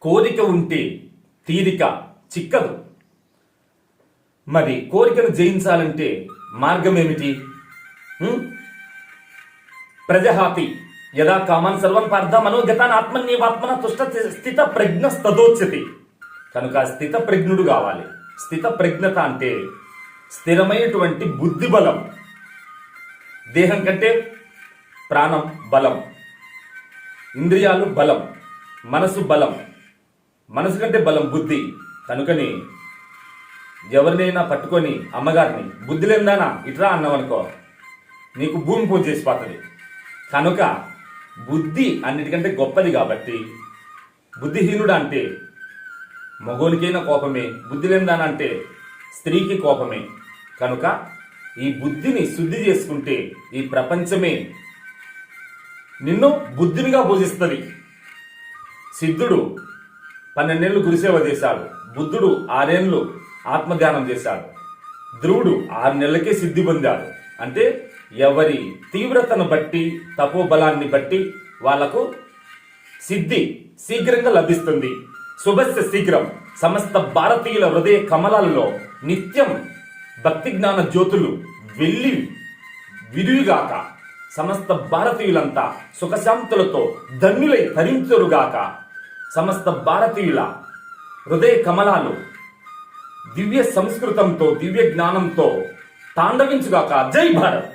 కోరిక ఉంటే తీరిక చిక్కదు. మరి కోరికను జయించాలంటే మార్గం ఏమిటి? ప్రజహాతి యదా కామాన్ సర్వం పార్థ మనోగతాన్ ఆత్మన్యేవాత్మన తుష్ట స్థిత ప్రజ్ఞ స్తదోచ్యతి. కనుక స్థిత ప్రజ్ఞుడు కావాలి. స్థిత ప్రజ్ఞత అంటే స్థిరమైనటువంటి బుద్ధి బలం. దేహం కంటే ప్రాణం బలం, ఇంద్రియాలు బలం, మనసు బలం. మనసు కంటే బలం బుద్ధి. కనుకని ఎవరినైనా పట్టుకొని అమ్మగారిని బుద్ధి లేదానా ఇట్రా అన్నావనుకో, నీకు భూమి పూజ చేసిపోతుంది. కనుక బుద్ధి అన్నిటికంటే గొప్పది. కాబట్టి బుద్ధిహీనుడు అంటే మగోనికైనా కోపమే, బుద్ధి లేదానా అంటే స్త్రీకి కోపమే. కనుక ఈ బుద్ధిని శుద్ధి చేసుకుంటే ఈ ప్రపంచమే నిన్ను బుద్ధినిగా పూజిస్తుంది. సిద్ధుడు 12 ఏళ్ళు గురుసేవ చేశాడు. బుద్ధుడు 6 ఏళ్ళు ఆత్మధ్యానం చేశాడు. ధ్రువుడు 6 నెలలకే సిద్ధి పొందాడు. అంటే ఎవరి తీవ్రతను బట్టి, తపోబలాన్ని బట్టి వాళ్లకు సిద్ధి శీఘ్రంగా లభిస్తుంది. శుభస్య శీఘ్రం. సమస్త భారతీయుల హృదయ కమలాలలో నిత్యం భక్తి జ్ఞాన జ్యోతులు వెళ్ళి విరివిగాక. సమస్త భారతీయులంతా సుఖశాంతులతో ధన్యులై తరించురుగాక. సమస్త భారతీయుల హృదయ కమలాలు దివ్య సంస్కృతంతో, దివ్య జ్ఞానంతో తాండవించుగాక. జై భారత్.